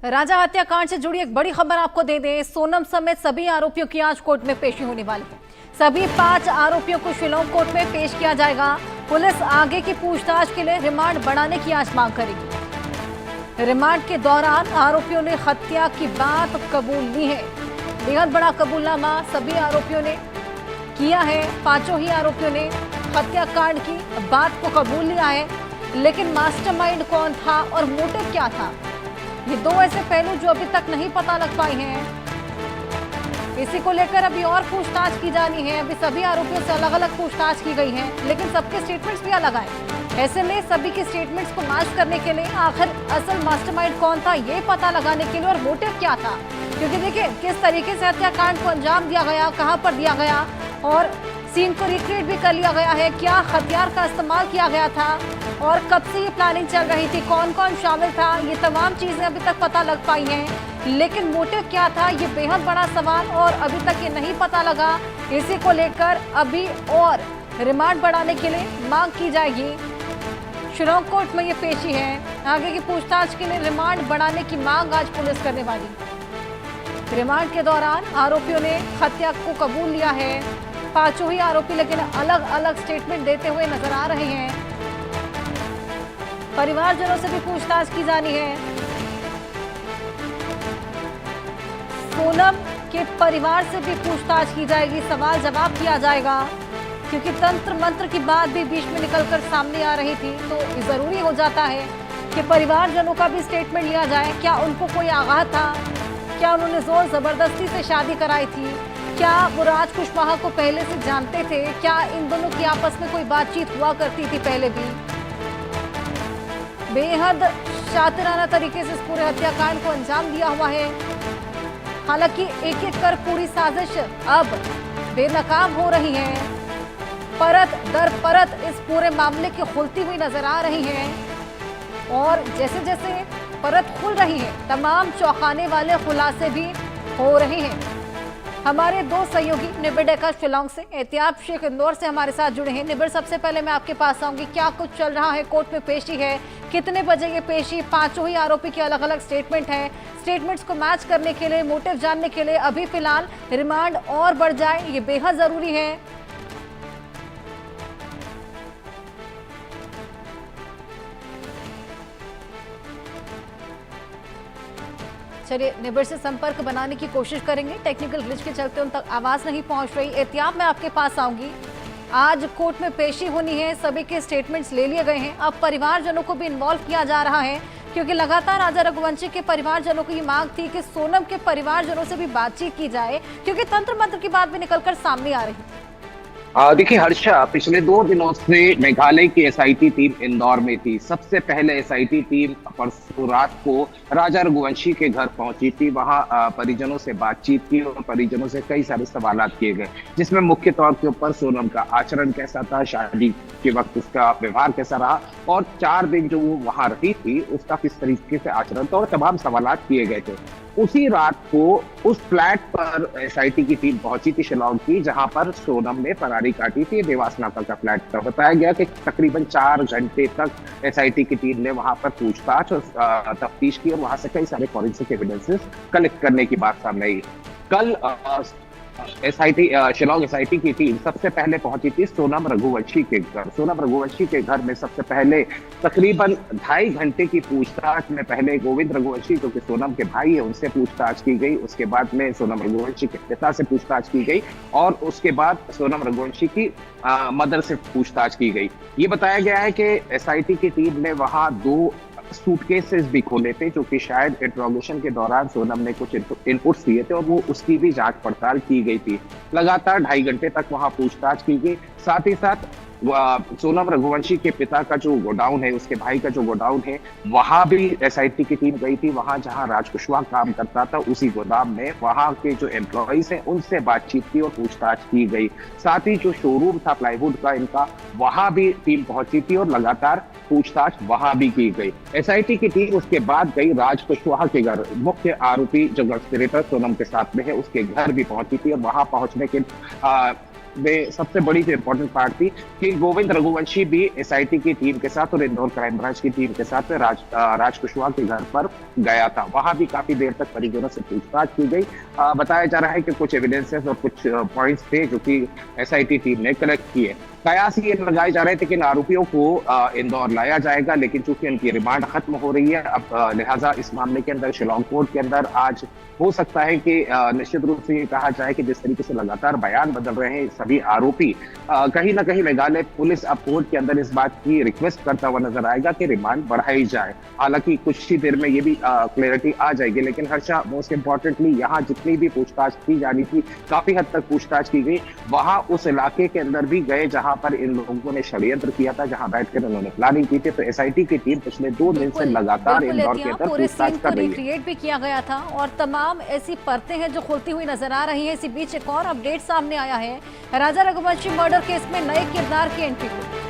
राजा हत्याकांड से जुड़ी एक बड़ी खबर आपको दे दें। सोनम समेत सभी आरोपियों की आज कोर्ट में पेशी होने वाली है। सभी 5 आरोपियों को शिलांग कोर्ट में पेश किया जाएगा। पुलिस आगे की पूछताछ के लिए रिमांड बढ़ाने की आज मांग करेगी। रिमांड के दौरान आरोपियों ने हत्या की बात कबूल ली है। बेहद बड़ा कबूलनामा सभी आरोपियों ने किया है। 5 ही आरोपियों ने हत्याकांड की बात को कबूल लिया है, लेकिन मास्टरमाइंड कौन था और मोटिव क्या था, ये 2 ऐसे पहलू जो अभी तक नहीं पता लग पाए हैं। इसी को लेकर अभी और पूछताछ की जानी है। अभी सभी आरोपियों से अलग अलग पूछताछ की गई है, लेकिन सबके स्टेटमेंट्स भी अलग आए। ऐसे में सभी के स्टेटमेंट्स को मैच करने के लिए आखिर असल मास्टरमाइंड कौन था, ये पता लगाने के लिए और मोटिव क्या था। क्योंकि देखिए किस तरीके से हत्याकांड को अंजाम दिया गया, कहां पर दिया गया और सीन को रिक्रिएट भी कर लिया गया है। क्या हथियार का इस्तेमाल किया गया था और कब से ये प्लानिंग चल रही थी, कौन कौन शामिल था, ये तमाम चीजें अभी तक पता लग पाई हैं। लेकिन मोटिव क्या था, ये बेहद बड़ा सवाल और अभी तक ये नहीं पता लगा। इसी को लेकर अभी और रिमांड बढ़ाने के लिए मांग की जाएगी। शिलांग कोर्ट में ये पेशी है। आगे की पूछताछ के लिए रिमांड बढ़ाने की मांग आज पुलिस करने वाली। रिमांड के दौरान आरोपियों ने हत्या को कबूल लिया है। 5 ही आरोपी लेकिन अलग अलग स्टेटमेंट देते हुए नजर आ रहे हैं। परिवारजनों से भी पूछताछ की जानी है। सोनम के परिवार से भी पूछताछ की जाएगी, सवाल जवाब किया जाएगा, क्योंकि तंत्र मंत्र की बात भी बीच में निकलकर सामने आ रही थी। तो जरूरी हो जाता है कि परिवारजनों का भी स्टेटमेंट लिया जाए। क्या उनको कोई आघात था, क्या उन्होंने जोर जबरदस्ती से शादी कराई थी, क्या वो राज कुशवाहा को पहले से जानते थे, क्या इन दोनों की आपस में कोई बातचीत हुआ करती थी पहले भी। बेहद शातिराना तरीके से इस पूरे हत्याकांड को अंजाम दिया हुआ है। हालांकि एक एक कर पूरी साजिश अब बेनकाब हो रही है। परत दर परत इस पूरे मामले की खुलती हुई नजर आ रही है और जैसे जैसे परत खुल रही है तमाम चौंकाने वाले खुलासे भी हो रहे हैं। हमारे 2 सहयोगी निबिर डेका शिलांग से, एहतियाब शेख इंदौर से हमारे साथ जुड़े हैं। निबिर, सबसे पहले मैं आपके पास आऊंगी, क्या कुछ चल रहा है, कोर्ट में पेशी है, कितने बजे ये पेशी, 5 ही आरोपी के अलग अलग स्टेटमेंट हैं। स्टेटमेंट्स को मैच करने के लिए, मोटिव जानने के लिए अभी फिलहाल रिमांड और बढ़ जाए, ये बेहद जरूरी है। चलिए निबिर से संपर्क बनाने की कोशिश करेंगे। टेक्निकल ग्लिच के चलते उन तक आवाज नहीं पहुंच रही। एहतियाब मैं आपके पास आऊंगी। आज कोर्ट में पेशी होनी है, सभी के स्टेटमेंट्स ले लिए गए हैं। अब परिवारजनों को भी इन्वॉल्व किया जा रहा है, क्योंकि लगातार राजा रघुवंशी के परिवारजनों की मांग थी कि सोनम के परिवारजनों से भी बातचीत की जाए, क्योंकि तंत्र मंत्र की बात भी निकलकर सामने आ रही थी। देखिए हर्षा, पिछले 2 दिनों से मेघालय की एसआईटी टीम इंदौर में थी। सबसे पहले एसआईटी टीम परसों रात को राजा रघुवंशी के घर पहुंची थी। वहां परिजनों से बातचीत की और परिजनों से कई सारे सवाल किए गए, जिसमें मुख्य तौर के ऊपर सोनम का आचरण कैसा था, शादी के वक्त उसका व्यवहार कैसा रहा और 4 दिन जो वो वहां रही थी उसका किस तरीके से आचरण था और तमाम सवाल किए गए थे। उसी रात को उस फ्लैट पर एसआईटी की टीम पहुंची थी शिलांग की, जहां पर सोनम ने फरारी काटी थी। देवास नाका का फ्लैट था। बताया गया कि तकरीबन 4 घंटे तक एसआईटी की टीम ने वहां पर पूछताछ और तफ्तीश की और वहां से कई सारे फॉरेंसिक एविडेंसेस कलेक्ट करने की बात सामने आई। कल शिलांग एसआईटी की टीम सबसे पहले पहुंची थी सोनम रघुवंशी के घर। सोनम रघुवंशी के घर में सबसे पहले तकरीबन 2.5 घंटे की पूछताछ में पहले गोविंद रघुवंशी, जो कि सोनम के भाई है, उनसे पूछताछ की गई। उसके बाद में सोनम रघुवंशी के पिता से पूछताछ की गई और उसके बाद सोनम रघुवंशी की मदर से पूछताछ की गई। ये बताया गया है कि एसआईटी की टीम ने वहां 2 सूटकेसेस भी खोले थे, जो कि शायद इंट्रोगेशन के दौरान सोनम ने कुछ इनपुट्स दिए थे और वो उसकी भी जांच पड़ताल की गई थी। लगातार 2.5 घंटे तक वहां पूछताछ की गई। साथ ही साथ सोनम रघुवंशी के पिता का जो गोडाउन है, उसके भाई का जो गोडाउन है, वहां भी एसआईटी की टीम गई थी। वहां जहां राज कुशवाहा काम करता था, उसी गोदाम में वहां के जो एम्प्लॉइज हैं उनसे बातचीत की और पूछताछ की गई। साथ ही जो शोरूम था प्लाईवुड का इनका, वहां भी टीम पहुंची थी और लगातार पूछताछ वहां भी की गई। एसआईटी की टीम उसके बाद गई राज कुशवाहा के घर। मुख्य आरोपी जो कंस्पिरेटर सोनम के साथ में है, उसके घर भी पहुंची थी और वहां पहुंचने के में सबसे बड़ी जो इम्पोर्टेंट पार्ट थी कि गोविंद रघुवंशी भी एसआईटी की टीम के साथ और इंदौर क्राइम ब्रांच की टीम के साथ राज कुशवाहा के घर पर गया था। वहां भी काफी देर तक परिजनों से पूछताछ की गई। बताया जा रहा है कि कुछ एविडेंसेस और कुछ पॉइंट्स थे जो कि एसआईटी टीम ने कलेक्ट किए। कयास ये लगाए जा रहे थे कि इन आरोपियों को इंदौर लाया जाएगा, लेकिन चूंकि उनकी रिमांड खत्म हो रही है, अब लिहाजा इस मामले के अंदर शिलांग कोर्ट के अंदर आज हो सकता है कि निश्चित रूप से ये कहा जाए कि जिस तरीके से लगातार बयान बदल रहे हैं सभी आरोपी, कहीं ना कहीं मेघालय पुलिस अब कोर्ट के अंदर इस बात की रिक्वेस्ट करता हुआ नजर आएगा कि रिमांड बढ़ाई जाए। हालांकि कुछ ही देर में ये भी क्लियरिटी आ जाएगी, लेकिन हर्षा मोस्ट इंपॉर्टेंटली यहाँ जितनी भी पूछताछ की जानी थी, काफी हद तक पूछताछ की गई। वहां उस इलाके के अंदर भी गए जहां पर इन लोगों ने षड्यंत्र किया था, जहां बैठकर उन्होंने प्लानिंग की थी। तो एसआईटी की टीम पिछले 2 दिन से लगातार इंदौर के अंदर पूछताछ कर रही है। रिक्रिएट भी किया गया था और तमाम ऐसी परतें हैं जो खुलती हुई नजर आ रही है। इसी बीच एक और अपडेट सामने आया है, राजा रघुवंशी मर्डर केस में नए किरदार की एंट्री हुई।